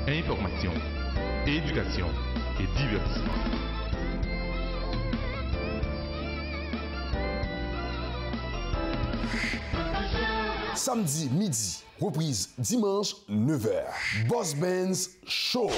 information, éducation et divertissement. Samedi midi, reprise dimanche 9h. Boss Benz Show.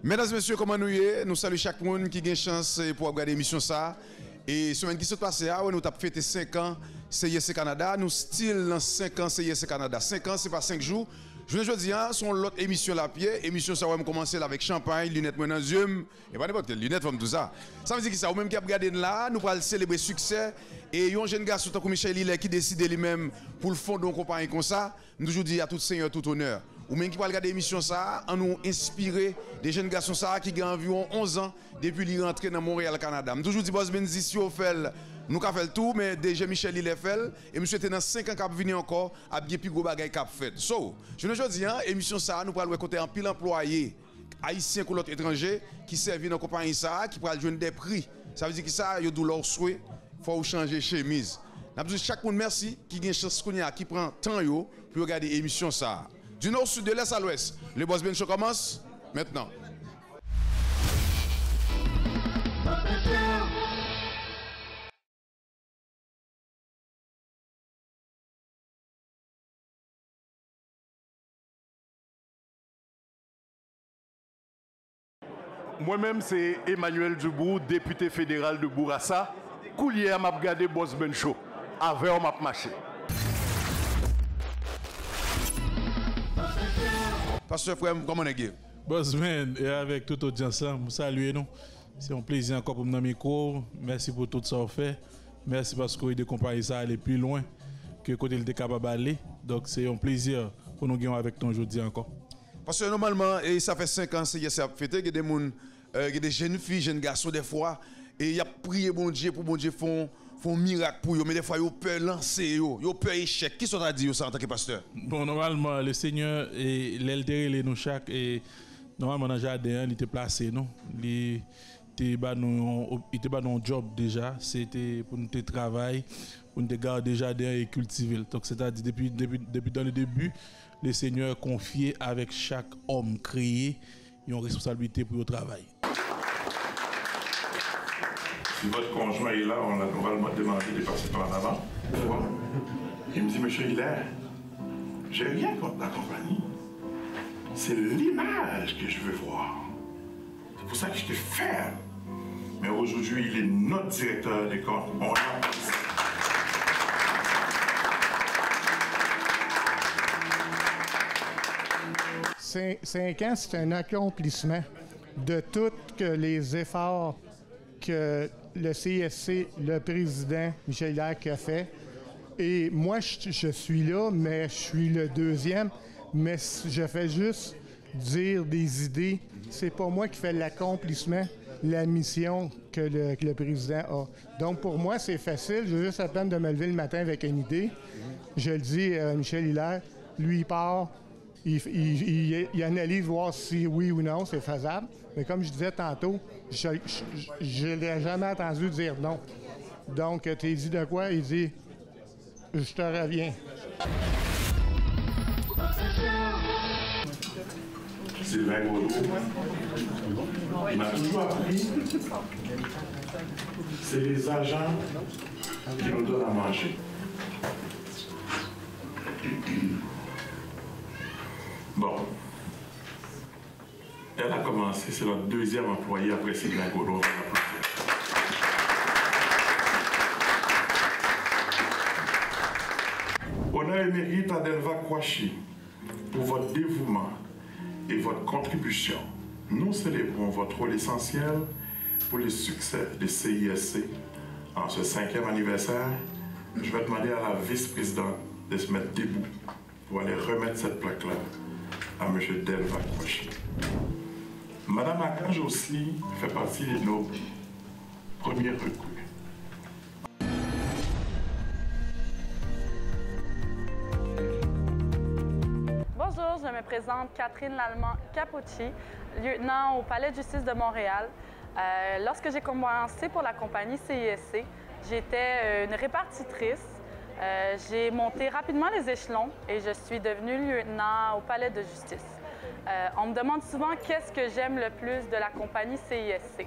Mesdames et messieurs, comment nous y est? Nous saluons chaque monde qui a une chance pour regarder l'émission ça. Et semaine qui s'est passée, nous avons fêté 5 ans CISC Canada. Nous style dans 5 ans CISC Canada. 5 ans, c'est pas 5 jours. Je veux dire, son l'autre émission la pied. Émission ça va commencer avec champagne, lunettes dans les yeux. Et pas n'importe quelle lunette comme tout ça. Ça veut dire que ça, ou même qui a regardé là, nous allons célébrer succès. Et un jeune garçon comme Michel Hilaire qui décide lui-même pour le fond d'une compagnie comme ça, nous toujours dit à tout seigneur, tout honneur. Ou même qui va regarder l'émission ça, en nous inspirer des jeunes garçons ça qui ont environ 11 ans depuis qu'ils rentrent dans Montréal, Canada. Je toujours dis, Boss Benzi, si on fait, nous avons fait le tout, mais déjà Michel il est fait. Et monsieur était dans 5 ans qui a venu encore, à bien plus gros bagaille qu'a fait. So, je ne dis pas, émission ça, nous allons côté en pile employé, haïtien ou l'autre étranger, qui servent dans la compagnie ça, qui pourra jouer des prix. Ça veut dire que ça, il y a de leur souhait, il faut changer chemise. Chaque monde merci qui a une chance qui prend temps pour regarder l'émission ça. Du nord au sud, de l'est à l'ouest, le Boss Ben Show commence maintenant. Moi-même, c'est Emmanuel Dubourg, député fédéral de Bourassa. Coulier m'a regardé Boss Ben Show. Avec on m'a marché. Pasteur Frère, comment est-ce? Boss Ben, et avec toute l'audience, vous saluez nous. C'est un plaisir encore pour mon micro. Merci pour tout ça qu'on fait. Merci parce que vous avez compagnie ça aller plus loin que côté il était capable d'aller. Donc c'est un plaisir pour nous gagner avec toi aujourd'hui encore. Parce que normalement, et ça fait 5 ans que c'est fêté, il y a des jeunes filles, jeunes garçons des fois, et il y a prié bon Dieu pour bon Dieu font miracle pour eux, mais des fois ils ont peur lancer, ils ont peur échec. Qui sont à dire ça en tant que pasteur? Bon, normalement, le Seigneur, l'altéré, nous chaque, et normalement dans le jardin, il était placé, non? Il était dans un job déjà, c'était pour nous travailler, pour nous garder le jardin et cultiver. Donc c'est-à-dire depuis dans le début, le Seigneur confié avec chaque homme créé une responsabilité pour le travail. Si votre conjoint est là, on va le demander de passer par en avant. Il me dit, monsieur Hilaire, j'ai rien contre la compagnie. C'est l'image que je veux voir. C'est pour ça que je te ferme. Mais aujourd'hui, il est notre directeur des comptes. On l'a. 5 ans, c'est un accomplissement de tous les efforts que le CSC, le président Michel Hilaire a fait. Et moi, je suis là, mais je suis le deuxième. Mais je fais juste dire des idées. C'est pas moi qui fais l'accomplissement, la mission que le président a. Donc, pour moi, c'est facile. J'ai juste à peine de me lever le matin avec une idée. Je le dis à Michel Hilaire, lui, il part. Il analyse voir si oui ou non c'est faisable. Mais comme je disais tantôt, je ne l'ai jamais entendu dire non. Donc, tu dit de quoi? Il dit, je te reviens. Sylvain Gaudreau, il m'a toujours appris, c'est les agents qui nous donnent à manger. Bon. Elle a commencé, c'est notre deuxième employé après Sylvain Gaudreau. Honneur et mérite à Delva Kouachi pour votre dévouement et votre contribution. Nous célébrons votre rôle essentiel pour le succès de CISC. En ce 5e anniversaire, je vais demander à la vice-présidente de se mettre debout pour aller remettre cette plaque-là à M. Delva Kouachi. Mme Akan Josely fait partie de nos premiers recrues. Bonjour, je me présente Catherine Lallemand-Capocci, lieutenant au Palais de justice de Montréal. Lorsque j'ai commencé pour la compagnie CISC, j'étais une répartitrice. J'ai monté rapidement les échelons et je suis devenue lieutenant au palais de justice. On me demande souvent qu'est-ce que j'aime le plus de la compagnie CISC.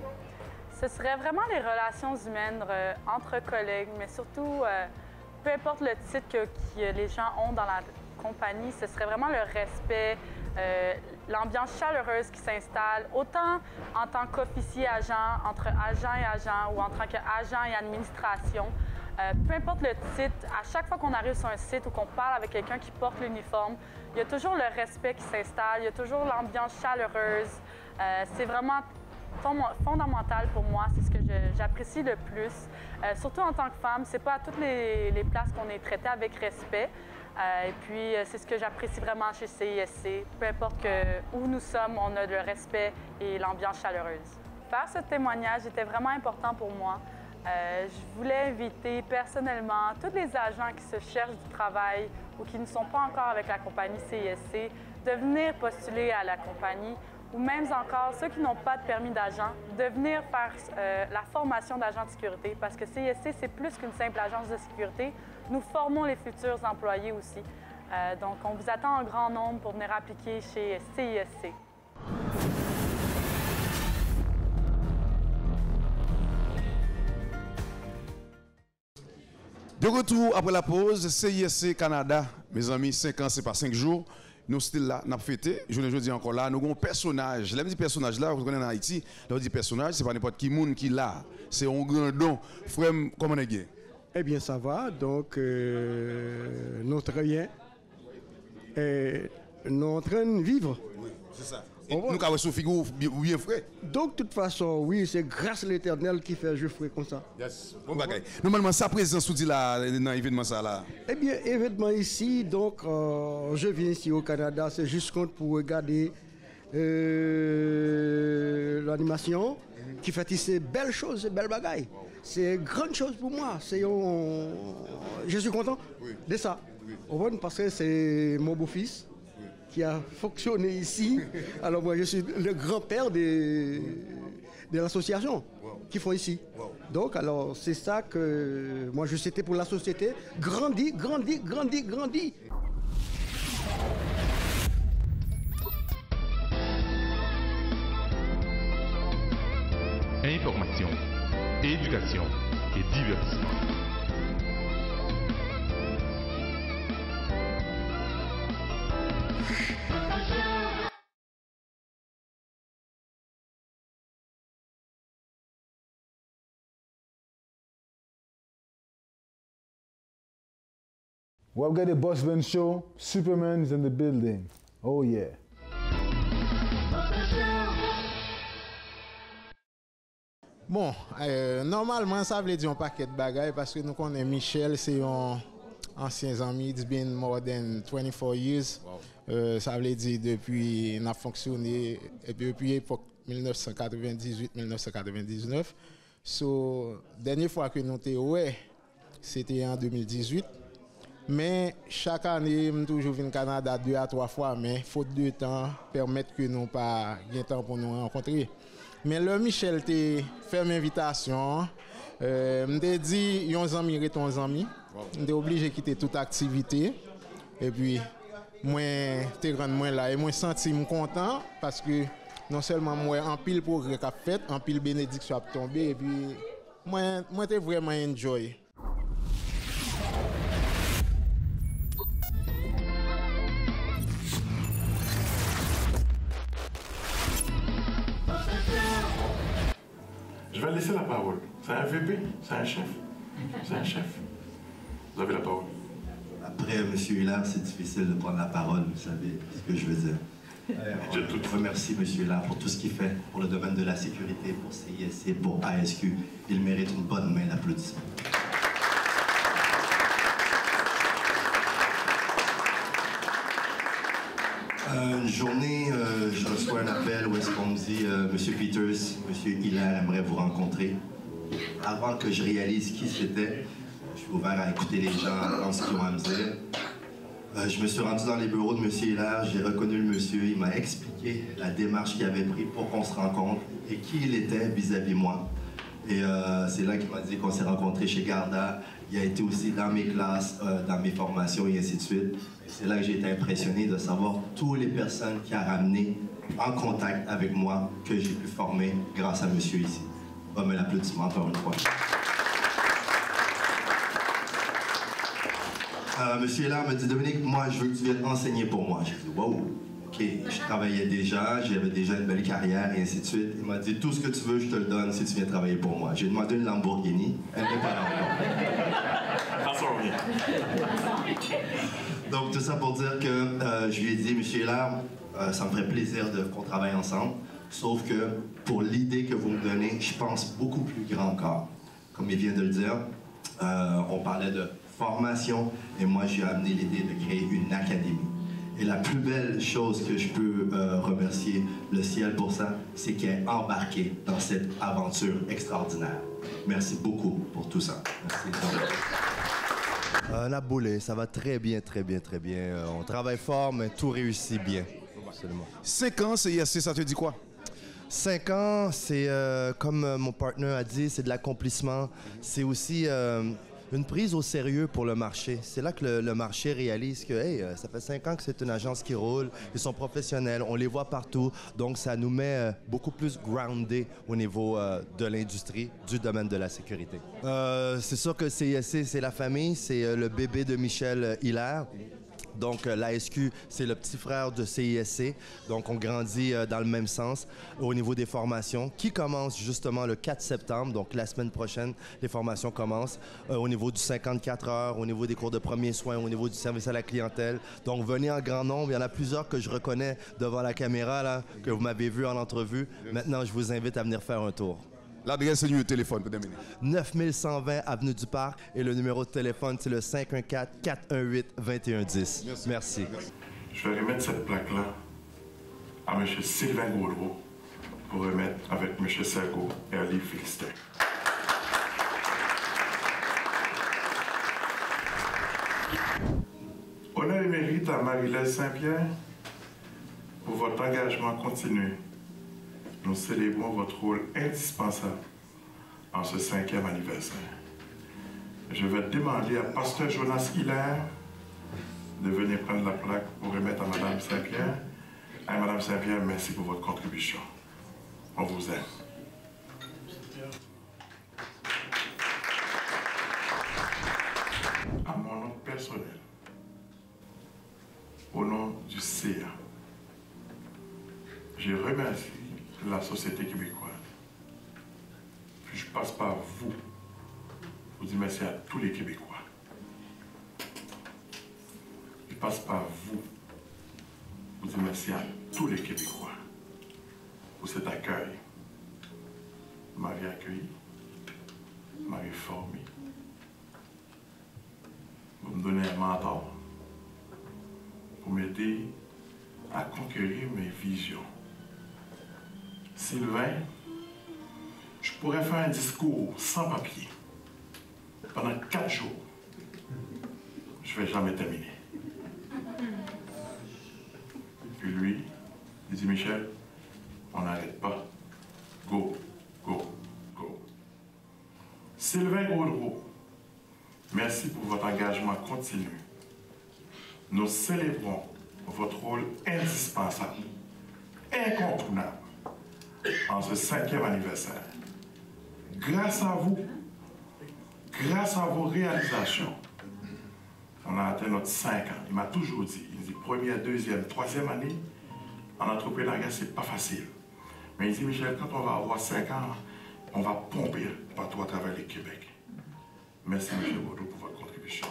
Ce serait vraiment les relations humaines entre collègues, mais surtout, peu importe le titre que les gens ont dans la compagnie, ce serait vraiment le respect, l'ambiance chaleureuse qui s'installe, autant en tant qu'officier agent, entre agent et agent, ou en tant qu'agent et administration. Peu importe le titre, à chaque fois qu'on arrive sur un site ou qu'on parle avec quelqu'un qui porte l'uniforme, il y a toujours le respect qui s'installe, il y a toujours l'ambiance chaleureuse. C'est vraiment fondamental pour moi, c'est ce que j'apprécie le plus. Surtout en tant que femme, c'est pas à toutes les places qu'on est traité avec respect. Et puis, c'est ce que j'apprécie vraiment chez CISC. Peu importe où nous sommes, on a le respect et l'ambiance chaleureuse. Faire ce témoignage était vraiment important pour moi. Je voulais inviter personnellement tous les agents qui se cherchent du travail ou qui ne sont pas encore avec la compagnie CISC de venir postuler à la compagnie, ou même encore ceux qui n'ont pas de permis d'agent, de venir faire la formation d'agent de sécurité, parce que CISC, c'est plus qu'une simple agence de sécurité. Nous formons les futurs employés aussi. Donc, on vous attend en grand nombre pour venir appliquer chez CISC. De retour après la pause, CISC Canada, mes amis, 5 ans, c'est pas 5 jours. Nous sommes là, nous avons fêté, je le dis encore là, nous avons un personnage. Là, je dis personnage là, vous connaissez en Haïti, là, on dit personnage, c'est pas n'importe qui monde qui là. C'est un grand don. Frère, comment est-ce que Eh bien, ça va. Donc, nous très bien. Nous sommes en train de vivre. Oui, c'est ça. Nous avons une figure bien frais. Donc, de toute façon, oui, c'est grâce à l'Éternel qui fait je frais comme ça. Yes. Bon bagay. Normalement, sa présence dit là dans l'événement ça là. Eh bien, événement ici, donc, je viens ici au Canada, c'est juste compte pour regarder l'animation qui fait ici belles choses, belles bagailles. C'est une grande chose pour moi. Je suis content de ça. Oui. Parce que c'est mon beau-fils qui a fonctionné ici. Alors moi, je suis le grand-père de l'association qui font ici. Donc, alors, c'est ça que moi, je souhaitais pour la société. Grandit, grandit, grandit, grandit. Information, éducation et divertissement. We've got the Boss Ben Show. Superman is in the building. Oh yeah. Bon, normalement, ça veut dire un paquet de bagailles parce que nous connaissons Michel, c'est un ancien ami, it's been more than 24 years. Wow. Ça veut dire depuis, on a fonctionné depuis l'époque 1998-1999. So, dernière fois que nous étions, c'était en 2018. Mais chaque année, je toujours venu au Canada 2 à 3 fois, mais faute de temps, permettre que nous pas de temps pour nous rencontrer. Mais là, Michel t'a fait une invitation. M'a dit, yon ami est ton ami. M'était obligé de quitter toute activité. Et puis, moi, t'es grand moi là et moi senti content parce que non seulement moi en pile progrès qu'a fait, en pile bénédiction a tombé et puis moi t'ai vraiment enjoy. Je vais laisser la parole. C'est un VP, c'est un chef. C'est un chef. Vous avez la parole. Après M. Hillard, c'est difficile de prendre la parole, vous savez ce que je veux dire. Je remercie M. Hillard pour tout ce qu'il fait pour le domaine de la sécurité, pour CISC, pour ASQ. Il mérite une bonne main d'applaudissement. Une journée, je reçois un appel où est-ce qu'on me dit M. Peters, M. Hillard aimerait vous rencontrer. Avant que je réalise qui c'était, je suis ouvert à écouter les gens, dans ce qu'ils ont à me dire. Je me suis rendu dans les bureaux de M. Hillard, j'ai reconnu le monsieur, il m'a expliqué la démarche qu'il avait prise pour qu'on se rencontre et qui il était vis-à-vis moi. Et c'est là qu'il m'a dit qu'on s'est rencontrés chez Garda. Il a été aussi dans mes classes, dans mes formations et ainsi de suite. Et c'est là que j'ai été impressionné de savoir toutes les personnes qu'il a ramenées en contact avec moi, que j'ai pu former grâce à monsieur ici. Bon, mais l'applaudissement encore une fois. Monsieur Hilaire me dit, Dominique, moi, je veux que tu viennes enseigner pour moi. J'ai dit, wow, OK, je travaillais déjà, j'avais déjà une belle carrière et ainsi de suite. Il m'a dit, tout ce que tu veux, je te le donne si tu viens travailler pour moi. J'ai demandé une Lamborghini, elle n'est pas là encore. Donc, tout ça pour dire que je lui ai dit, monsieur Hilaire, ça me ferait plaisir qu'on travaille ensemble, sauf que pour l'idée que vous me donnez, je pense beaucoup plus grand encore. Comme il vient de le dire, on parlait de formation, et moi j'ai amené l'idée de créer une académie. Et la plus belle chose que je peux remercier le ciel pour ça, c'est qu'il est embarqué dans cette aventure extraordinaire. Merci beaucoup pour tout ça. Merci. La boulée, ça va très bien, très bien, très bien. On travaille fort, mais tout réussit bien. Absolument. 5 ans, CISC, ça te dit quoi? 5 ans, c'est comme mon partenaire a dit, c'est de l'accomplissement. C'est aussi une prise au sérieux pour le marché. C'est là que le marché réalise que hey, ça fait 5 ans que c'est une agence qui roule, ils sont professionnels, on les voit partout. Donc ça nous met beaucoup plus grounded au niveau de l'industrie, du domaine de la sécurité. C'est sûr que CISC, c'est la famille, c'est le bébé de Michel Hilaire. Donc, l'ASQ, c'est le petit frère de CISC. Donc, on grandit dans le même sens au niveau des formations qui commencent justement le 4 septembre. Donc, la semaine prochaine, les formations commencent au niveau du 54 heures, au niveau des cours de premiers soins, au niveau du service à la clientèle. Donc, venez en grand nombre. Il y en a plusieurs que je reconnais devant la caméra, là, que vous m'avez vu en entrevue. Maintenant, je vous invite à venir faire un tour. L'adresse et le numéro de téléphone pour terminer. 9120 Avenue du Parc et le numéro de téléphone, c'est le 514-418-2110. Merci. Je vais remettre cette plaque-là à M. Sylvain Gaudreau pour remettre avec M. Sergo et Ali Philistin. Honneur et mérite à Marie-Laise Saint-Pierre pour votre engagement continu. Nous célébrons votre rôle indispensable en ce 5e anniversaire. Je vais demander à Pasteur Jonas Hilaire de venir prendre la plaque pour remettre à Mme Saint-Pierre. À Mme Saint-Pierre, merci pour votre contribution. On vous aime. À mon nom personnel, au nom du CA, je remercie la société québécoise. Puis je passe par vous pour dire merci à tous les Québécois. Je passe par vous pour dire merci à tous les Québécois pour cet accueil. Vous m'avez accueilli, vous m'avez formé, vous me donnez un mentor pour m'aider à conquérir mes visions. Sylvain, je pourrais faire un discours sans papier pendant 4 jours. Je ne vais jamais terminer. Puis lui, il dit, Michel, on n'arrête pas. Go, go, go. Sylvain Gaudreau, merci pour votre engagement continu. Nous célébrons votre rôle indispensable, incontournable, en ce 5e anniversaire. Grâce à vous, grâce à vos réalisations, on a atteint notre 5 ans. Il m'a toujours dit, il dit première, deuxième, troisième année, en entrepreneuriat, c'est pas facile. Mais il dit, Michel, quand on va avoir 5 ans, on va pomper partout à travers le Québec. Merci, M. Gaudreau, pour votre contribution.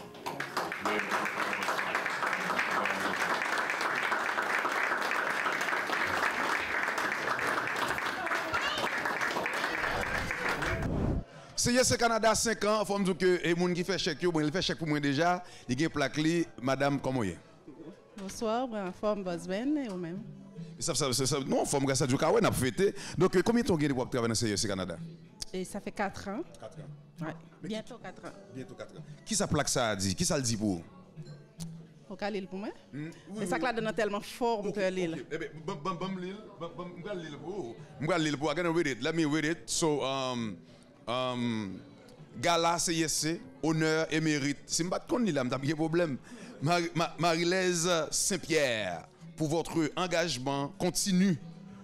CISC Canada 5 ans, il faut me dire que les gens qui font chèque, il fait chèque pour moi déjà, il y a plaque li, madame, comment est? Bonsoir, forme Bosben et vous-même. Non, forme Grâce à Dieu, on a fêté. Donc, combien de temps vous avez travaillé dans CISC Canada? Et ça fait 4 ans. 4 ans. Ouais. Bientôt 4 ans. Bientôt 4 ans. Qui ça plaque ça a dit? Qui ça le dit pour vous? Au cas l'île pour moi. C'est ça que là donne tellement forme que l'île. Eh bien, l'île pour. I'm gonna read it. Let me read it. So, Gala CISC, honneur et mérite. Si je ne sais pas là, je n'ai pas de problème. Marie-Lise Saint-Pierre, pour votre engagement continu,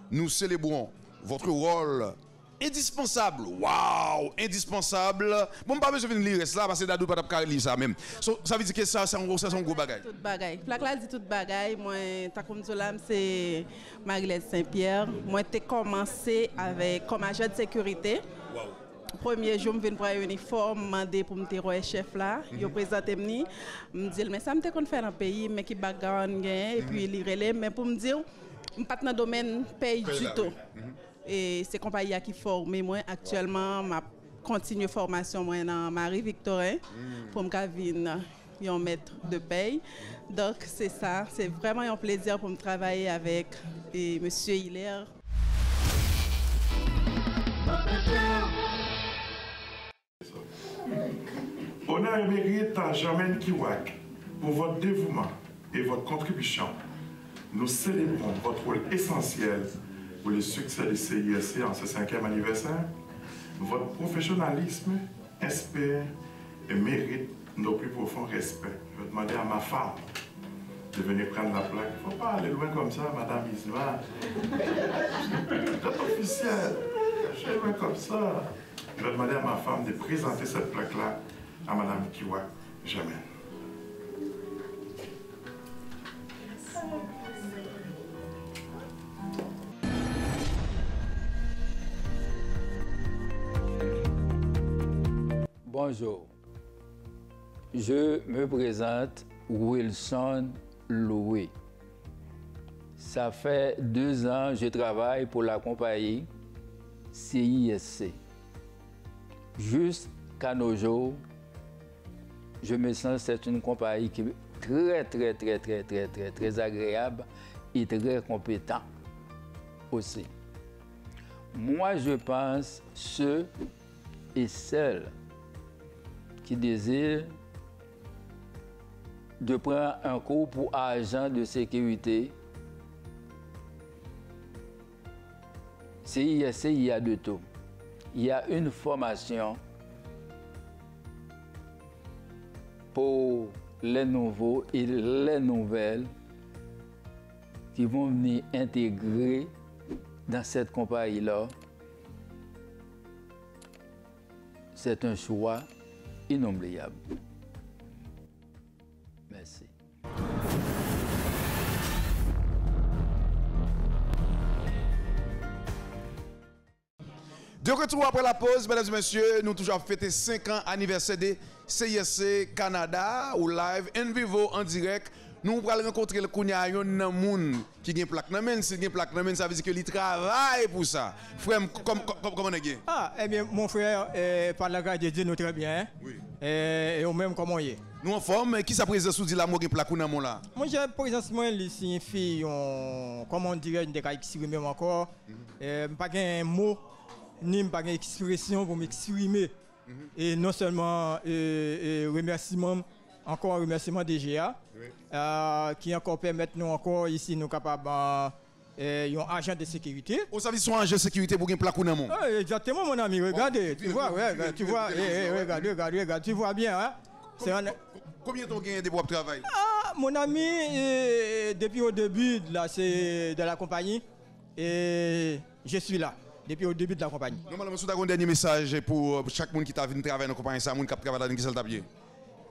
nous célébrons votre rôle indispensable. Waouh, indispensable. Bon, pas besoin de lire cela parce que d'adou pas de lire ça même. Ça veut dire que ça c'est un gros bagage. Tout bagage. Plaque là dit tout bagage. Moi, ta comme c'est Marie-Lise Saint-Pierre. Moi, j'ai commencé avec comme agent de sécurité. Wow. Premier jour, je viens pour un uniforme, demandé pour me dire chef là, il présenté me dit mais ça me qu'on fait dans le pays mais qui bagarre et puis il relève mais pour me dire je pas dans le domaine paye du tout. Et c'est compagnie qui forme moi actuellement ma continue formation moi dans Marie-Victorin pour me venir un maître de paye. Donc c'est ça, c'est vraiment un plaisir pour me travailler avec monsieur Hilaire. Honneur et mérite à Germaine Kiwak pour votre dévouement et votre contribution. Nous célébrons votre rôle essentiel pour le succès du CISC en ce 5e anniversaire. Votre professionnalisme inspire et mérite nos plus profonds respects. Je vais demander à ma femme de venir prendre la plaque. Il ne faut pas aller loin comme ça, Madame Isma. C'est officiel. Je suis loin comme ça. Je vais demander à ma femme de présenter cette plaque-là à Madame Kiwak Germaine. Bonjour, je me présente Wilson Louis. Ça fait 2 ans que je travaille pour la compagnie CISC. Jusqu'à nos jours, je me sens que c'est une compagnie qui est très agréable et très compétente aussi. Moi, je pense ceux et celles qui désirent de prendre un cours pour agent de sécurité. CISC, il y a de tout. Il y a une formation pour les nouveaux et les nouvelles qui vont venir intégrer dans cette compagnie-là. C'est un choix inoubliable. Merci. De retour après la pause, mesdames et messieurs, nous toujours fêté 5 ans anniversaire de CISC Canada ou live en vivo en direct. Nous allons rencontrer le Kounia yon nan moun qui a une plaque nan men, si il a une plaque nan men, ça veut dire qu'il travaille pour ça. Frère, comment est-ce? Ah, eh bien, mon frère, par la grâce de Dieu, nous très bien. Oui. Et au même comment il est. Nous en forme, qui ça présence sous dit la mot qui plaque nan mon là? Moi, j'ai présence moi, il signifie, comment on dirait, une décaille qui même encore. Pas un mot, ni pas une expression pour m'exprimer. Et non seulement remerciement. Encore un remerciement des GA qui encore permettent nous encore ici nous capables un agent de sécurité. Au service son agent de sécurité pour une plaque ou non? Exactement mon ami, regardez, tu vois, tu vois, regarde, tu vois bien hein. Combien de temps gagné de travail? Ah, mon ami, depuis au début de la compagnie, et je suis là. Depuis au début de la compagnie. Normalement, vous avez un dernier message pour chaque monde qui t'a venu travailler dans la compagnie, ça, monde qui travaille dans la compagnie.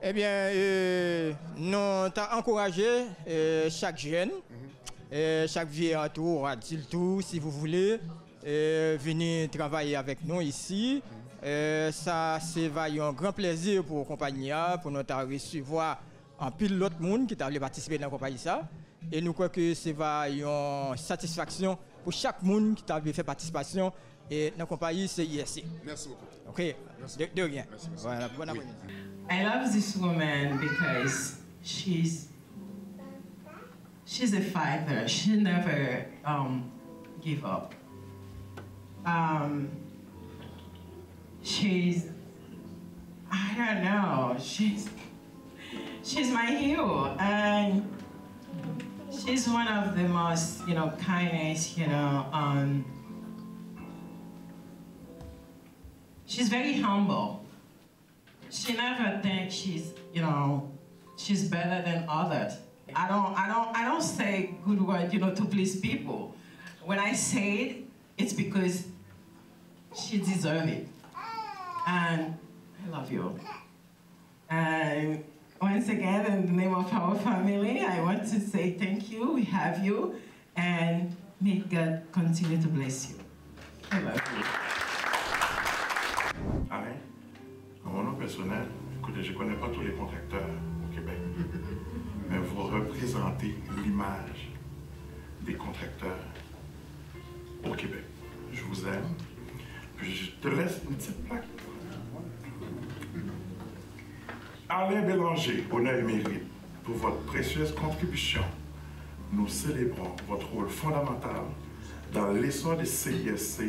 Eh bien, nous avons encouragé chaque jeune, chaque vieux tour, adulte, si vous voulez, venir travailler avec nous ici. Ça, c'est un grand plaisir pour la compagnie, pour nous recevoir un pile l'autre monde qui a participé dans la compagnie. Et nous croyons que c'est une satisfaction pour chaque monde qui a fait participation et dans la compagnie CISC. Merci beaucoup. OK, de rien. Voilà, bon après-midi. I love this woman because she's a fighter. She never give up. She's, I don't know, she's my hero, and she's one of the most, kindest, she's very humble. She never thinks she's, you know, she's better than others. I don't say good words, you know, to please people. When I say it, it's because she deserves it. And I love you. And once again, in the name of our family, I want to say thank you, we have you, and may God continue to bless you. I love you. Alain, à mon nom personnel, écoutez, je ne connais pas tous les contracteurs au Québec, mais vous représentez l'image des contracteurs au Québec. Je vous aime. Puis je te laisse une petite plaque. Alain Bélanger, honneur et mérite pour votre précieuse contribution. Nous célébrons votre rôle fondamental dans l'essor des CISC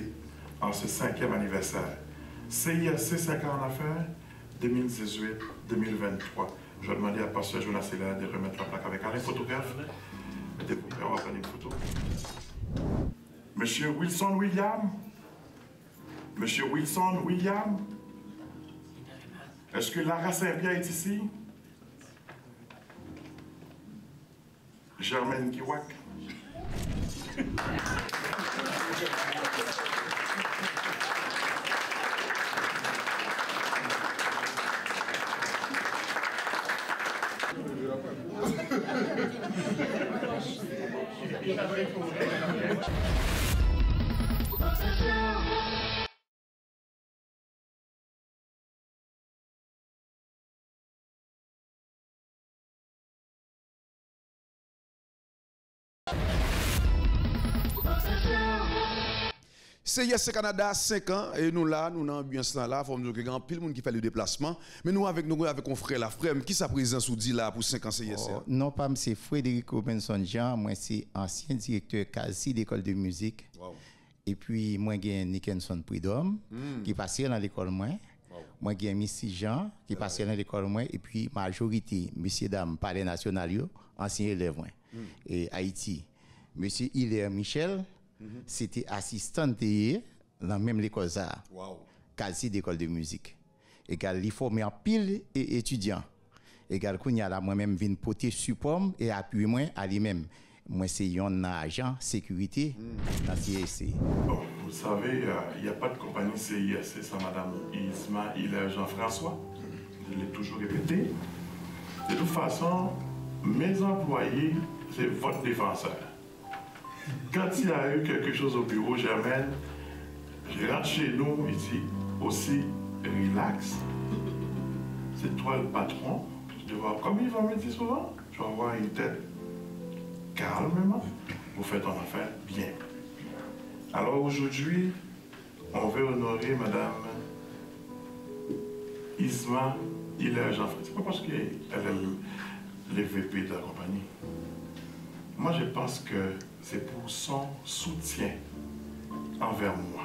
en ce 5e anniversaire. CISC 5 ans en affaires, 2018-2023. Je vais demander à Pasteur Jonas Hilaire de remettre la plaque avec Alain, photographe. Mettez-vous prêts, on va prendre une photo. Monsieur Wilson William. Monsieur Wilson William. Est-ce que Lara Saint-Pierre est ici? Germaine Kiwak. CISC Canada, 5 ans, et nous là, nous dans l'ambiance là, il faut nous dire qu'il y a pile de monde qui fait le déplacement. Mais nous, avec un frère, la frère, qui sa présence ou dit là pour 5 ans CISC? Non, pas c'est Frédéric Robinson Jean, moi c'est ancien directeur quasi d'école de musique. Wow. Et puis moi j'ai Nickenson Prudhomme qui passait dans l'école moi. Wow. Moi j'ai Missy Jean qui passait dans l'école moi et puis majorité messieurs dames palais national yo, ancien élève moi. Et Haïti, monsieur Hilaire Michel c'était assistant dans même l'école ça. Wow. Quasi d'école de musique. Égal il formé en pile et étudiants. Égal kounya là moi-même vinn porter support et appuyer moi à lui-même. Moi c'est un agent sécurité dans CISC. Bon, vous savez, il n'y a pas de compagnie CISC sans madame Isma Hilaire Jean-François. Je l'ai toujours répété. De toute façon, mes employés, c'est votre défenseur. Quand il y a eu quelque chose au bureau, Germaine, je rentre chez nous ici, aussi relax. C'est toi le patron. Je dois voir, comme il va me dire souvent, je vais avoir une tête calmement. Vous faites ton affaire bien. Alors aujourd'hui, on veut honorer madame Isma Hilaire Jean-François. C'est pas parce qu'elle est le VP de la compagnie. Moi, je pense que c'est pour son soutien envers moi.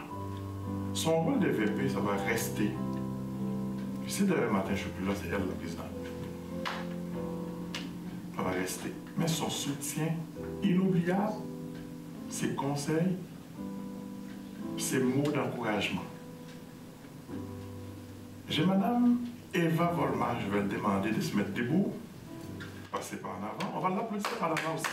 Son rôle de VP, ça va rester. Puis si demain matin, je ne suis plus là, c'est elle la présidente. Ça va rester. Mais son soutien inoubliable, ses conseils, ses mots d'encouragement. J'ai madame Eva Volmar, je vais lui demander de se mettre debout, passer par en avant. On va l'applaudir par en avant aussi.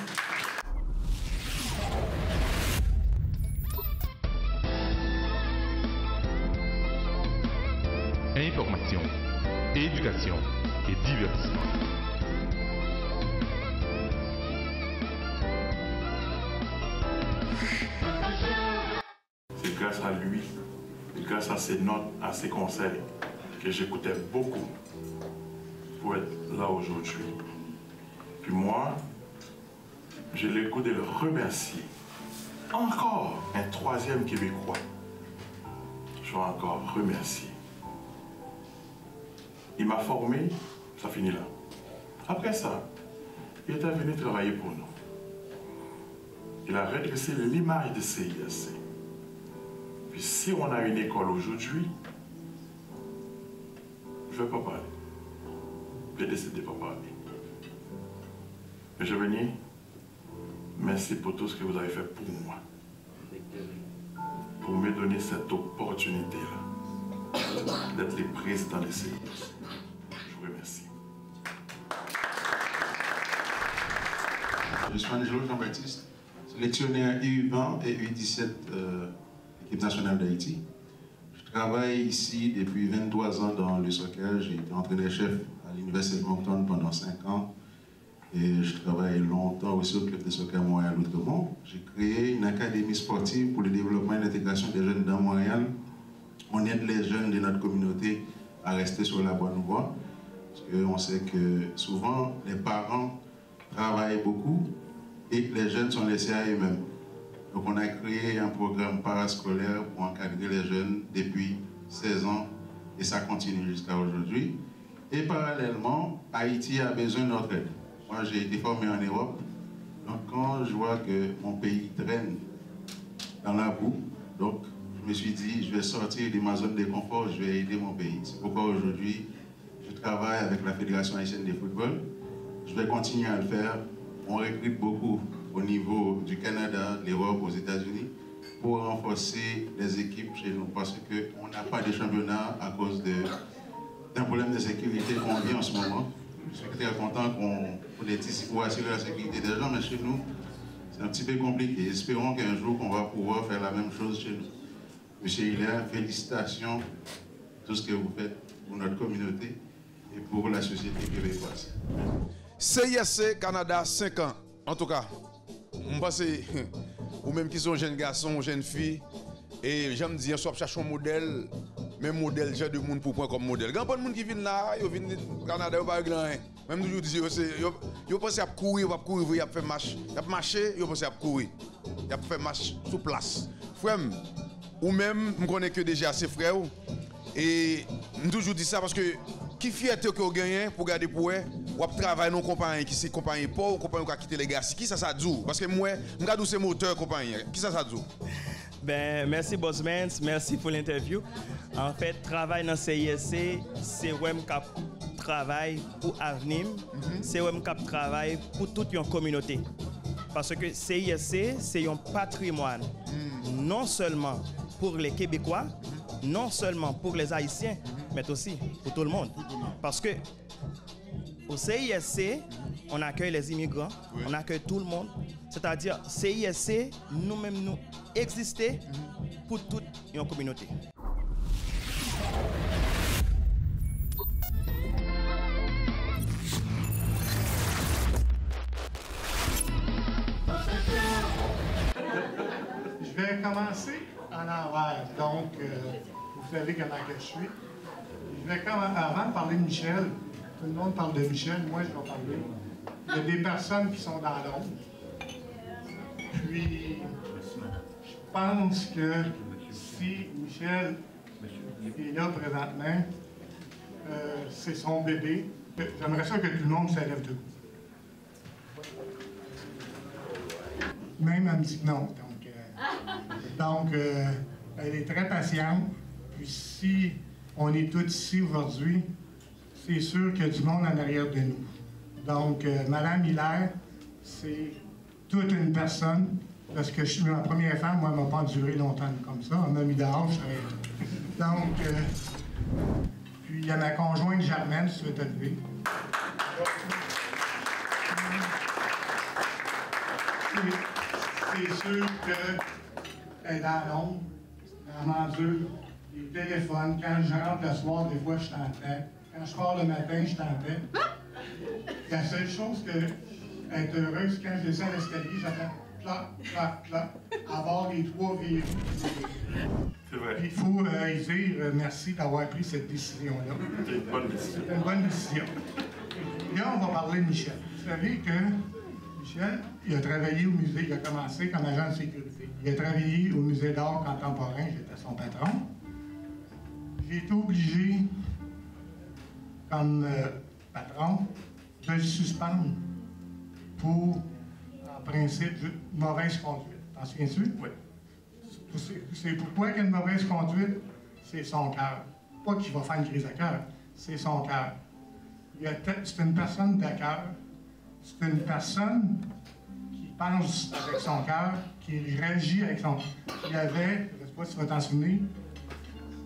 Information, éducation et divertissement. C'est grâce à lui, grâce à ses notes, à ses conseils, que j'écoutais beaucoup pour être là aujourd'hui. Puis moi, j'ai le goût de le remercier. Encore un troisième Québécois. Je vais encore remercier. Il m'a formé, ça finit là. Après ça, il est venu travailler pour nous. Il a redressé l'image de CISC. Puis si on a une école aujourd'hui, je ne vais pas parler. J'ai décidé de ne pas parler. Mais je venais, merci pour tout ce que vous avez fait pour moi. Pour me donner cette opportunité-là. d'être les présidents des séances. Je vous remercie. Je suis Angelo Jean-Baptiste, sélectionneur U20 et U17 équipe nationale d'Haïti. Je travaille ici depuis 23 ans dans le soccer. J'ai été entraîneur-chef à l'Université de Moncton pendant 5 ans. Et je travaille longtemps aussi au club de soccer Montréal-Outremont. J'ai créé une académie sportive pour le développement et l'intégration des jeunes dans Montréal. On aide les jeunes de notre communauté à rester sur la bonne voie. Parce qu'on sait que souvent, les parents travaillent beaucoup et les jeunes sont laissés à eux-mêmes. Donc on a créé un programme parascolaire pour encadrer les jeunes depuis 16 ans et ça continue jusqu'à aujourd'hui. Et parallèlement, Haïti a besoin de notre aide. Moi, j'ai été formé en Europe. Donc quand je vois que mon pays traîne dans la boue, donc je me suis dit, je vais sortir de ma zone de confort, je vais aider mon pays. C'est pourquoi aujourd'hui, je travaille avec la Fédération haïtienne de football. Je vais continuer à le faire. On recrute beaucoup au niveau du Canada, de l'Europe, aux États-Unis, pour renforcer les équipes chez nous, parce qu'on n'a pas de championnat à cause d'un problème de sécurité qu'on vit en ce moment. Je suis très content qu'on ait ici pour assurer la sécurité des gens, mais chez nous, c'est un petit peu compliqué. Espérons qu'un jour, on va pouvoir faire la même chose chez nous. Monsieur Hilaire, félicitations pour tout ce que vous faites pour notre communauté et pour la société québécoise. CISC Canada, 5 ans. En tout cas, je pense ou même qui sont jeunes garçons, jeunes filles, et j'aime dire, soit chercher un modèle, même modèle, j'ai de monde pour prendre comme modèle. Il y a pas de monde qui vient là, ils viennent au Canada, ils pas grand. Même toujours dire, ils pensent à courir, ils ont fait marche. Ils ont marché, ils pensent à courir. Ils ont fait marche sur place. Frère, ou même, je connais que déjà ses frères, et je toujours dis ça parce que qui fierté que vous gagnez pour garder pour eux, ou travailler dans une compagnie qui c'est compagnie pauvre, compagnie qui a quitté les gars. Qui ça dit? Parce que moi, je regarde ces moteurs compagnie. Qui ça dit? Ben, merci Bossman, merci pour l'interview. En fait, travail dans CISC, c'est WEM Cap travail pour l'avenir, c'est WEM Cap travail pour toute une communauté. Parce que CISC, c'est un patrimoine, non seulement pour les Québécois, non seulement pour les Haïtiens, mais aussi pour tout le monde. Parce que au CISC, on accueille les immigrants, on accueille tout le monde. C'est-à-dire, CISC, nous-mêmes, nous existons pour toute une communauté. Je vais commencer en envers. Donc, vous savez comment que je suis. Avant de parler de Michel, tout le monde parle de Michel, moi je vais parler. Il y a des personnes qui sont dans l'ombre. Puis, je pense que si Michel est là présentement, c'est son bébé. J'aimerais ça que tout le monde se lève debout. Même elle me dit que non. Donc, elle est très patiente. Puis si on est tous ici aujourd'hui, c'est sûr qu'il y a du monde en arrière de nous. Donc, Madame Hilaire, c'est toute une personne, parce que je suis ma première femme, moi, elle ne m'a pas duré longtemps comme ça. On m'a mis dehors, je serais... Donc, puis il y a ma conjointe Germaine, si tu veux te lever. C'est sûr qu'elle est dans l'ombre, dans la mesure, les téléphones. Quand je rentre le soir, des fois, je suis en paix. Quand je pars le matin, je suis en paix. La seule chose que être heureuse, quand je descends l'escalier, j'entends clac, clac, clac, avoir les 3 virus. Il faut dire merci d'avoir pris cette décision-là. C'est une bonne décision. C'est une bonne décision. Là, on va parler de Michel. Vous savez que Michel, il a travaillé au musée, il a commencé comme agent de sécurité. Il a travaillé au musée d'art contemporain, j'étais son patron. J'ai été obligé, comme patron, de le suspendre pour, en principe, mauvaise conduite. T'en souviens-tu? Oui. C'est pourquoi qu'il y a une mauvaise conduite, c'est son cœur. Pas qu'il va faire une crise de cœur, c'est son cœur. C'est une personne de cœur. C'est une personne qui pense avec son cœur, qui réagit avec son... Il y avait, je ne sais pas si tu vas t'en souvenir,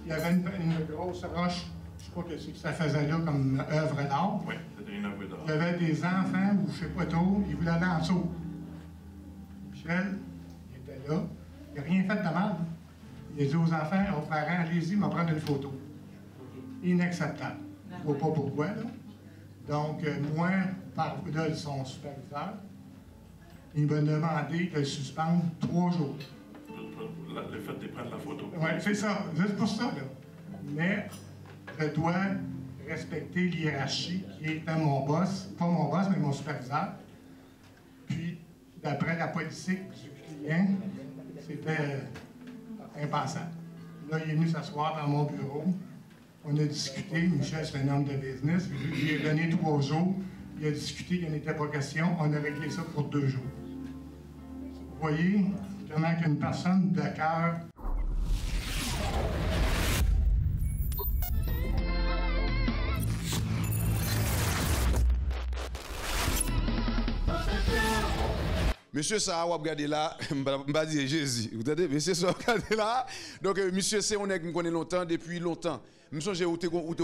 il y avait une grosse roche, je crois que ça faisait là comme œuvre d'art. Oui, c'était une œuvre d'art. Il y avait des enfants, ou je sais pas trop, ils voulaient aller en dessous. Michel, il était là, il n'a rien fait de mal. Il a dit aux enfants, aux parents, allez-y, m'en prendre une photo. Inacceptable. Je ne vois pas pourquoi, là. Donc, moi, par là, son superviseur, il m'a demandé de le suspendre 3 jours. Le fait de prendre la photo. Oui, c'est ça, juste pour ça, là. Mais je dois respecter l'hiérarchie qui était mon boss, pas mon boss, mais mon superviseur. Puis, d'après la politique du client, c'était impensable. Là, il est venu s'asseoir dans mon bureau. On a discuté. Michel, c'est un homme de business. Je lui ai donné 3 jours. Il a discuté, il n'en était pas question. On a réglé ça pour 2 jours. Vous voyez comment qu'une personne de cœur. Monsieur ça, vous regardez là, je ne vais pas dire Jésus. Vous entendez? Monsieur ça, vous regardez là. Donc, monsieur, c'est on est qui me connaît longtemps, depuis longtemps. Monsieur, j'ai où bon,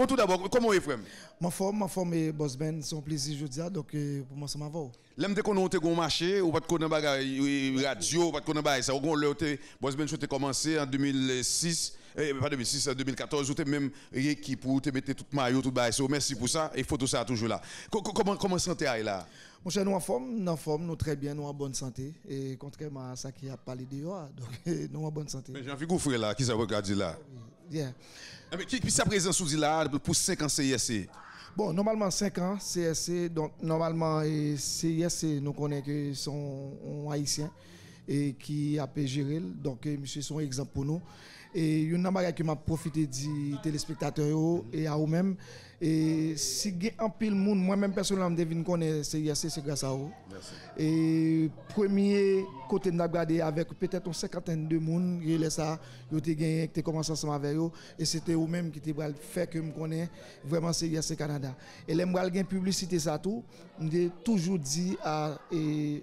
tout d'abord, comment est frère? Ma forme est Boss Ben, c'est un plaisir, je dis, donc pour moi, ça m'a va. L'aime de qu'on a marché, ou pas de qu'on a radio, pas de qu'on a ça. Boss Ben, j'ai commencé en 2006. Pas 2006, 2014, vous avez même équipe pour te mettre tout maillot, tout bail. Merci pour ça. Et photo ça toujours là. Comment santé là? Mon cher, nous en forme, nous très bien, nous en bonne santé. Et contrairement à ça qui a parlé dehors, donc nous en bonne santé. Mais j'ai envie de vous là, qui ça regarde là? Yeah. Mais qui sa présence sous là pour 5 ans CISC? Bon, normalement 5 ans CISC, donc normalement CISC, nous connaissons que sont haïtiens et qui a géré, donc monsieur sont exemple pour nous. Et il y a une chose qui m'a profité des téléspectateurs et à eux-mêmes. Et si il y a un pile monde, moi-même personnellement, je devine connaître CISC, c'est grâce à eux. Merci. Et premier côté de regarder avec peut-être une cinquantaine de monde, ils ont commencé ensemble avec eux. Et c'était eux-mêmes qui ont fait que je connais vraiment CISC Canada. Et les gens qui ont publicité ça tout, j'ai toujours dit à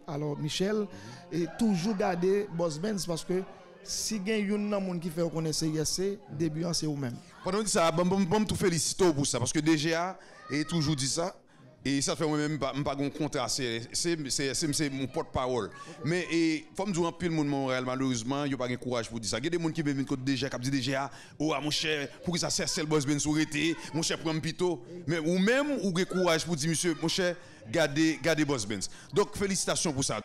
alors Michel, et toujours garder Boss Benz parce que si il y a un monde qui fait reconnaître CISC, début c'est vous-même. Pendant que ça, je te félicite pour ça parce que DGA est toujours dit ça et ça fait moi-même pas un contrat, c'est mon porte-parole. Mais il faut me dire un peu le monde Montréal malheureusement, il n'y a pas de courage pour dire ça. Il y a des gens qui viennent côté DGA qui disent DGA, oh mon cher, pour que ça cesse le Boss Ben souhaité, mon cher prend pito, mais ou même ou avez courage pour dire monsieur mon cher, gardez Boss Ben. Donc félicitations pour ça.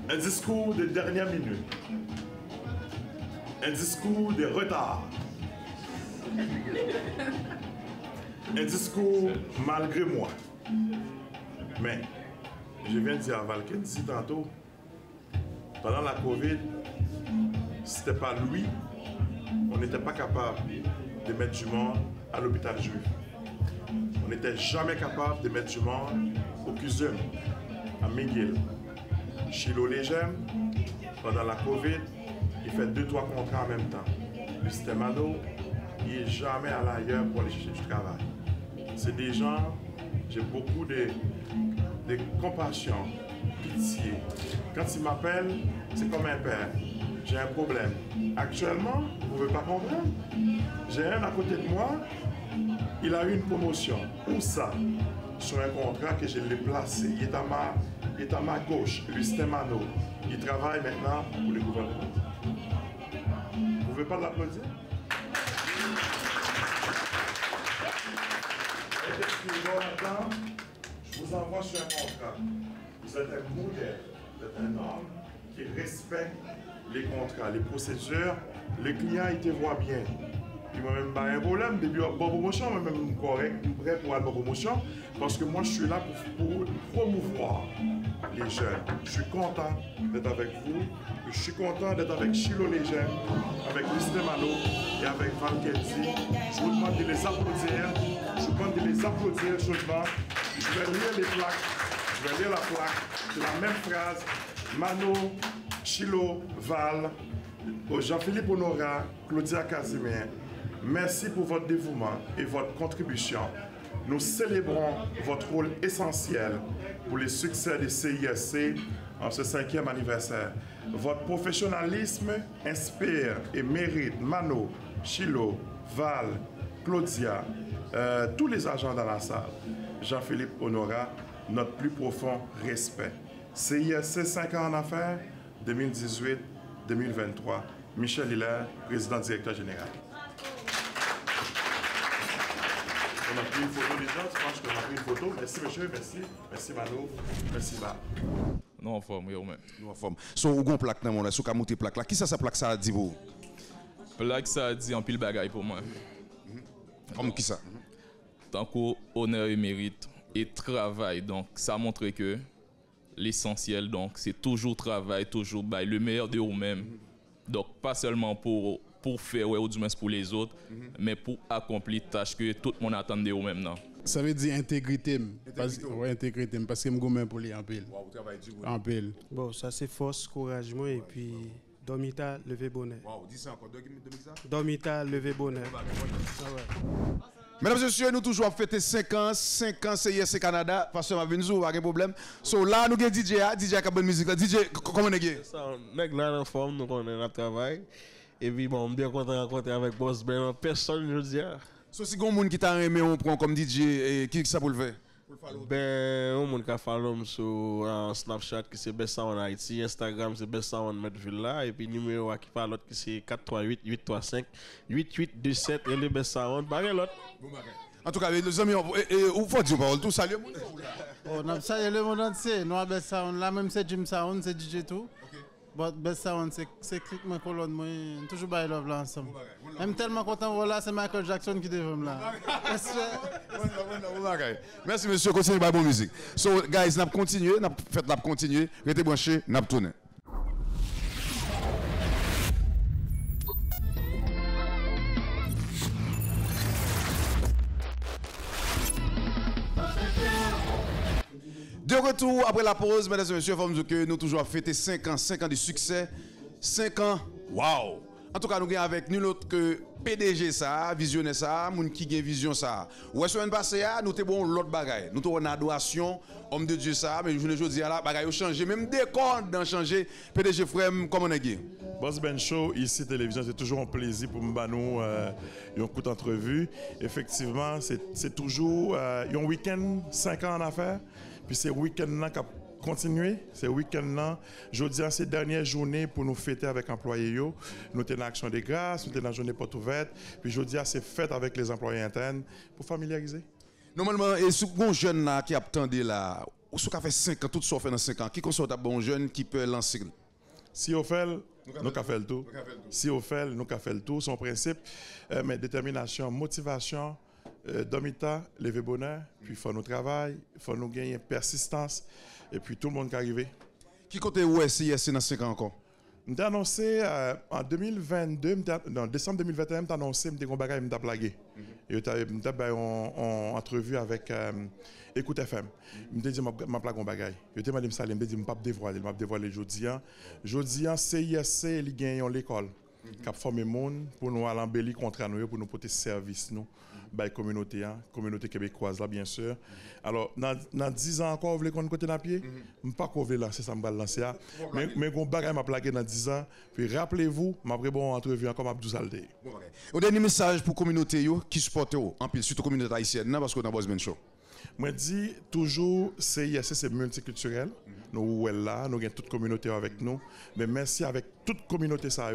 Un discours de dernière minute. Un discours de retard. Un discours malgré moi. Mais, je viens de dire à Valkensi tantôt, pendant la COVID, si ce n'était pas lui, on n'était pas capable de mettre du monde à l'hôpital juif. On n'était jamais capable de mettre du monde au CUSUM, à McGill. Chilo Legem, pendant la COVID, il fait 2-3 contrats en même temps. Le Stemano, il n'est jamais allé ailleurs pour aller chercher du travail. C'est des gens, j'ai beaucoup de compassion, pitié. Quand ils m'appellent, c'est comme un père. J'ai un problème. Actuellement, vous ne pouvez pas comprendre. J'ai un à côté de moi, il a eu une promotion. Où ça? Sur un contrat que je l'ai placé. Il est à ma gauche, le Stemano. Il travaille maintenant pour le gouvernement. Vous ne pouvez pas l'applaudir? Je vous envoie sur un contrat. Vous êtes un modèle, vous êtes un homme qui respecte les contrats, les procédures. Le client, il te voit bien. Il m'a même pas un problème. Depuis bon promotion, moi même correct, prêt pour avoir promotion, parce que moi je suis là pour promouvoir les jeunes. Je suis content d'être avec vous. Je suis content d'être avec Chilo Legem, avec Stemano et avec Valkensi. Je vous demande de les applaudir. Je vous demande de les applaudir chaudement. Je vais lire les plaques. Je vais lire la plaque. C'est la même phrase. Mano, Chilo, Val, Jean-Philippe Honora, Claudia Casimir. Merci pour votre dévouement et votre contribution. Nous célébrons votre rôle essentiel pour les succès des CISC en ce 5e anniversaire. Votre professionnalisme inspire et mérite Mano, Chilo, Val, Claudia, tous les agents dans la salle. Jean-Philippe Honora, notre plus profond respect. CISC 5 ans en affaires, 2018-2023. Michel Hilaire, président directeur général. On a pris une photo déjà, je pense qu'on a pris une photo. Merci monsieur, merci. Merci Mano, merci Val. Nous en forme, oui, nous en forme. So, où on plaque dans mon là, sous monter plaque là. Qui ça plaque ça a dit vous? Plaque ça a dit en pile bagaille pour moi. Comme qui ça? Tant qu'honneur et mérite et travail, donc ça montre que l'essentiel, donc c'est toujours travail, toujours le meilleur de vous-même. Donc pas seulement pour faire ou du moins pour les autres, mais pour accomplir tâches que tout le monde attend de vous-même. Ça veut dire intégrité. Intégrité, parce que je suis pour les en pile. En pile. Bon, ça c'est force, couragement et puis Domita, lever bonheur. Wow, dis ça encore, Domita, lever bonheur. Mesdames et messieurs, nous toujours fêter 5 ans CISC Canada, parce que ma venue, pas de problème. So là, nous avons DJ qui a bonne musique. DJ, comment on est? Nèg là en forme, nous connaissons notre travail. Et puis bon, bien content de rencontrer avec Boss Ben, personne je dis. So si gon moun qui t'a aimé on prend comme DJ, qui ça pour le faire? Ben, on moun ka follow sur Snapchat qui c'est Best Sound Haïti, Instagram c'est Best Sound Medville là et puis numéro qui parle l'autre qui c'est 438 835 8827 et le Best Sound bagay l'autre. En tout cas, les amis, où faut dire parole tout salut moun. Oh, n'a salué le monde entier, nous Best Sound là même c'est Jim Sound, c'est DJ tout. But Best Sound c'est clic ma colonne moi toujours by love là ensemble. Même tellement content voilà, c'est Michael Jackson qui devait là. Merci monsieur, continuez par bonne musique. So guys, n'a continuer, n'a fait n'a continuer, restez branchés, n'a tourner. De retour après la pause, mesdames et messieurs, faut me dire que nous toujours fêté 5 ans de succès. 5 ans, waouh! En tout cas, nous avons avec nul autre que PDG ça, visionnaire ça, moun qui a vision ça. Ouais, semaine passée, nous avons bon l'autre bagaille. Nous avons une adoration, homme de Dieu ça, mais je ne dis là, bagaille a changé, même décor dans changé. PDG frère, comment on est? Boss Ben Show, ici télévision, c'est toujours un plaisir pour nous un coup d'entrevue. Effectivement, c'est toujours un week-end 5 ans en affaires. Puis c'est week-end-là qui a continué. C'est week-end-là, je dis à ces dernières journées pour nous fêter avec les employés. Nous sommes dans l'action des grâces, nous sommes dans la journée porte ouverte. Puis je dis à ces fêtes avec les employés internes pour familiariser. Normalement, et ce bon jeune là qui attendait là, ce qui a fait 5 ans, tout ça fait dans 5 ans, qui considère un bon jeune qui peut lancer? Si on fait, nous avons fait le tout. Si on fait, nous avons fait le tout. Son principe, mais détermination, motivation. Domita, lever bonheur, puis il faut nous travailler, il faut nous gagner persistance, et puis tout le monde qui arrive. Qui côté où CISC dans 5 ans encore? Nous avons annoncé en 2022, en décembre 2021, nous avons annoncé que nous avons plagué. Et nous avons une entrevue avec Écoute FM. Je me dit que je plague un bagage. Je me dit que je ne vais pas dévoiler aujourd'hui. Aujourd'hui, CISC, il gagne l'école. Qui a formé le monde pour nous aller embellir contre nous, pour nous porter service nous, la communauté québécoise là bien sûr. Alors dans 10 ans encore vous voulez qu'on côté dans pied, pas qu'on veut lancer ça me lancer mais gon bagay m'a plagué dans 10 ans puis rappelez-vous m'a pris bon entrevue encore Abdou Zaldé. Au dernier message pour communauté yo qui supporte en pile surtout communauté haïtienne parce que dans Boss Ben Show. Moi dis toujours CISC c'est multiculturel. Nous là, nous avons toute communauté avec nous. Mais merci avec toute communauté ça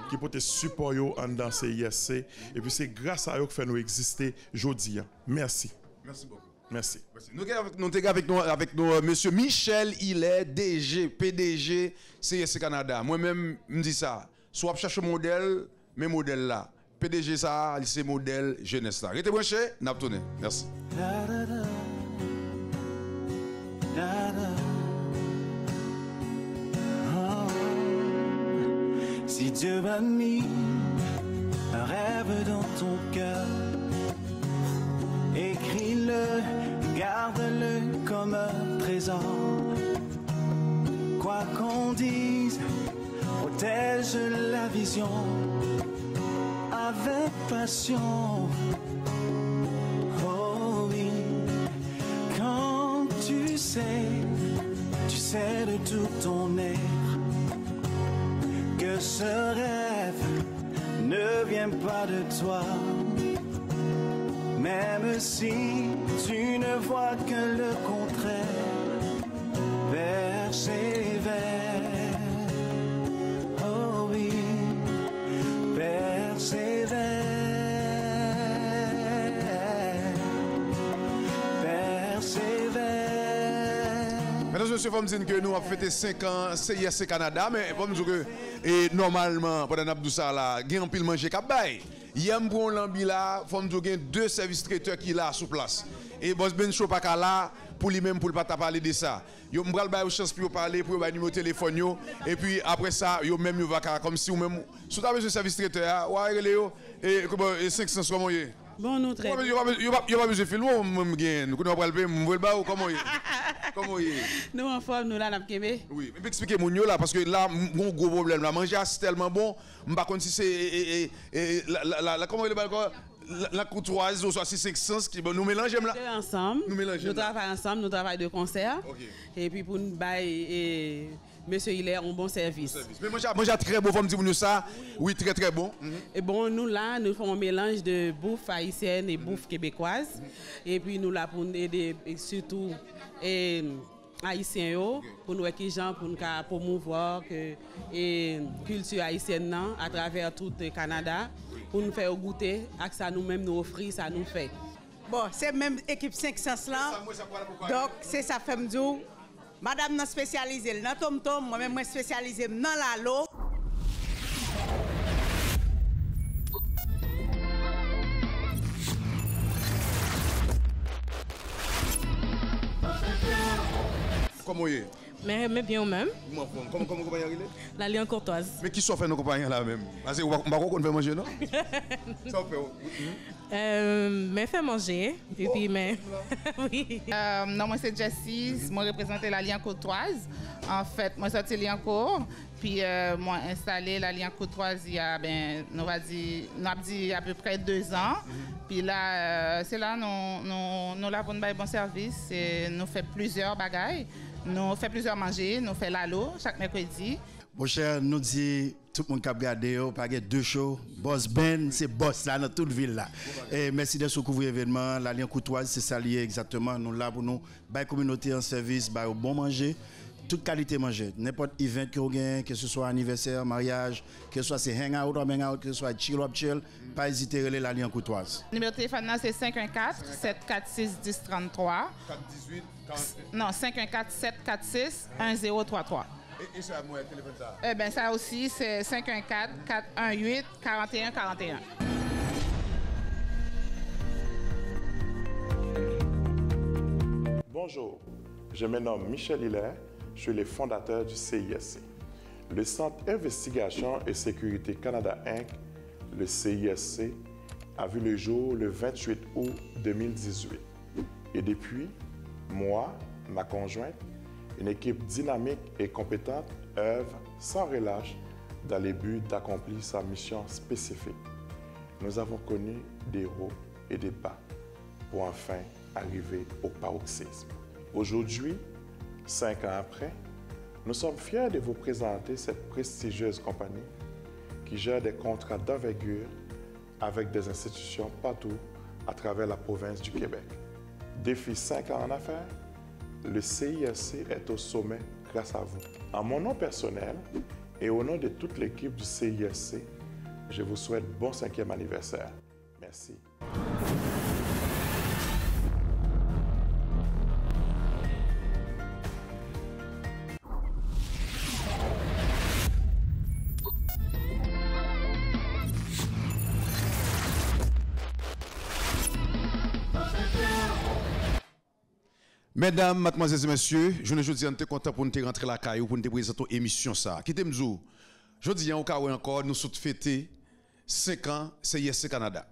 qui peut te support dans CISC. Et puis c'est grâce à eux que fait nous exister aujourd'hui. Merci. Merci beaucoup. Merci. Nous sommes avec nous, monsieur Michel Hilaire, PDG CISC Canada. Moi-même, je me dis ça. Soit je cherche un modèle, mes modèles là. PDG ça, c'est modèle jeunesse là. Restez branchés, n'a pas tourné. Merci. Si Dieu a mis un rêve dans ton cœur, écris-le, garde-le comme un trésor. Quoi qu'on dise, protège la vision avec passion. Oh oui, quand tu sais de tout ton être que ce rêve ne vient pas de toi. Même si tu ne vois que le contraire, persévère. Oh oui, persévère. Mesdames et messieurs, il faut me dire que nous avons fêté 5 ans CISC Canada, mais il faut me dire que normalement, pendant que nous avons là, il y a un pile manger cap bail. Hier, pour l'ambi là, il faut me dire qu'il y a 2 services traiteurs qui sont là sous place. Et Boss Ben Show pas là pour lui-même pour ne pas parler de ça. Yo m'bral ba une chance pour parler pour ba numéro téléphone yo et puis après ça yo même yo va comme si ou même sous ta besoin service traiteur wa relé yo et 500 comment y bon nous très yo pas besoin film même gain nous va le payer m'veut ba comment y comment y nous en forme nous là n'a kembe oui mais expliquer mon yo là parce que là mon gros problème là manger c'est tellement bon m'pas connait si c'est la comment il va la courtoisie ou soit 500 qui nous mélangeons là ensemble nous travaillons ensemble nous travaillons de concert et puis pour nous bailler monsieur il est un bon service mais manger très bon faut me dire nous ça oui très très bon et bon nous là nous faisons un mélange de bouffe haïtienne et bouffe québécoise et puis nous là pour aider surtout haïtiens pour nous qui gens pour nous promouvoir que culture haïtienne à travers tout le Canada pour nous faire goûter avec ça nous-mêmes nous offrir ça nous fait. Bon, c'est même équipe 500 là. Donc c'est ça fait me dire madame n'a spécialisé dans tom tom, moi-même moi spécialisé dans la l'eau. Comment y est? Mais bien même. Comment compagnie est? La Lion Courtoise. Mais qui sont fait nos compagnies là même? Parce que on va pas manger non? Ça fait. Mais fait manger et puis mais oui. Non moi c'est Jessie, moi représente la Lion Courtoise. En fait, moi sorti Liancourt puis moi installé la Lion Courtoise il y a on va dire à peu près 2 ans. Puis là c'est là nous là pour nous bon service et nous fait plusieurs bagailles. Nous faisons plusieurs manger, nous faisons l'alo chaque mercredi. Mon cher, nous dit tout le monde qui a regardé, pas 2 shows. Boss Ben, c'est boss là dans toute ville là. Et merci de ce couvrir événement. La Lion Courtoise, c'est ça lié exactement. Nous là pour nous, la communauté en service, au bon manger, toute qualité manger. N'importe event que vous gagnez, que ce soit anniversaire, mariage, que ce soit c'est hangout ou hangout, que ce soit chill up chill, pas hésiter à aller la Lion Courtoise. Numéro de téléphone c'est 514 746 1033. 418 non, 514 746 1033. Et ça, moi, téléphone ça? Ça aussi, c'est 514 418 41 41. Bonjour, je me nomme Michel Hilaire, je suis le fondateur du CISC. Le Centre Investigation et Sécurité Canada Inc., le CISC, a vu le jour le 28 août 2018. Et depuis, moi, ma conjointe, une équipe dynamique et compétente œuvre sans relâche dans le but d'accomplir sa mission spécifique. Nous avons connu des hauts et des bas pour enfin arriver au paroxysme. Aujourd'hui, 5 ans après, nous sommes fiers de vous présenter cette prestigieuse compagnie qui gère des contrats d'envergure avec des institutions partout à travers la province du Québec. Défi 5 ans en affaires, le CISC est au sommet grâce à vous. En mon nom personnel et au nom de toute l'équipe du CISC, je vous souhaite bon 5e anniversaire. Merci. Mesdames, mademoiselles et messieurs, je ne dis pas content pour nous rentrer la caillou pour nous présenter une émission ça. Qui t'aime dire, je dis encore nous sommes fêtés 5 ans CISC Canada.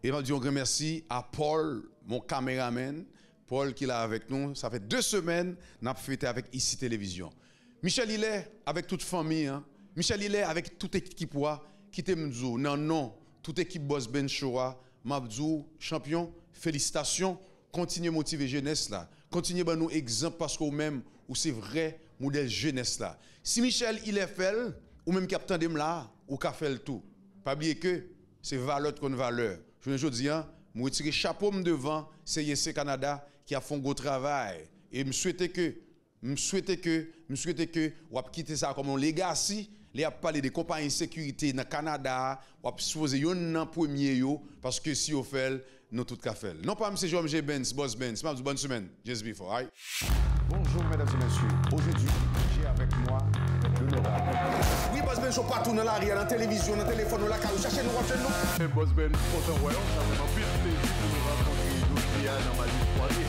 Et je dis un grand merci à Paul, mon caméraman, Paul qui est là avec nous. Ça fait 2 semaines nous avons fêté avec ICI Télévision. Michel Hilaire avec toute famille, Michel Hilaire avec toute équipe qui t'aime dire, non toute équipe Boss Ben Showa, Mabdou, champion, félicitations. Continuez à motiver jeunesse là. Continuez à nous exemple parce que vous-même, ou c'est vrai modèle jeunesse là. Si Michel il est fait, ou même Captain Dem là, ou qu'a fait le tout. Pas oublier que c'est valeur contre valeur. Je veux dire, je retire chapeau devant CISC Canada qui a fait un gros travail. Et je souhaite que vous quitter ça comme un legacy. Les a parlé des compagnies de sécurité dans le Canada, ou a supposé yon premier yo parce que si on fait nous tout qu'a fait. Non pas M. Joam G. Benz, Boss Benz. Bonne semaine. Just before, right? Bonjour mesdames et messieurs. Aujourd'hui, j'ai avec moi l'honorable. Oui, Boss Benz, je suis partout dans l'arrière, dans la télévision, dans le téléphone, dans la carte. Cherchez-nous, recherchez-nous. Boss Benz, content voyant, ça fait un plaisir de nous rencontrer aujourd'hui dans ma vie croisée.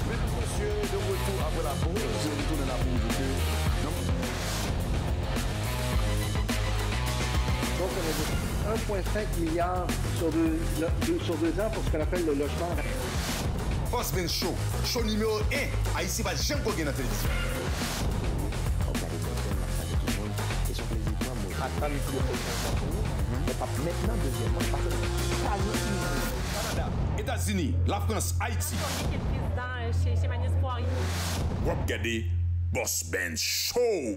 Mesdames et messieurs, de retour après la pause, je retourne la pause. Donc on a 1,5 milliard sur deux ans pour ce qu'on appelle le logement. Boss Benz Show, show numéro 1, à ici, pas jamais qu'on gagne dans la télévision. Canada, États-Unis, la France, Haïti. Chez Magnus Poirier. Regardez Boss Benz Show.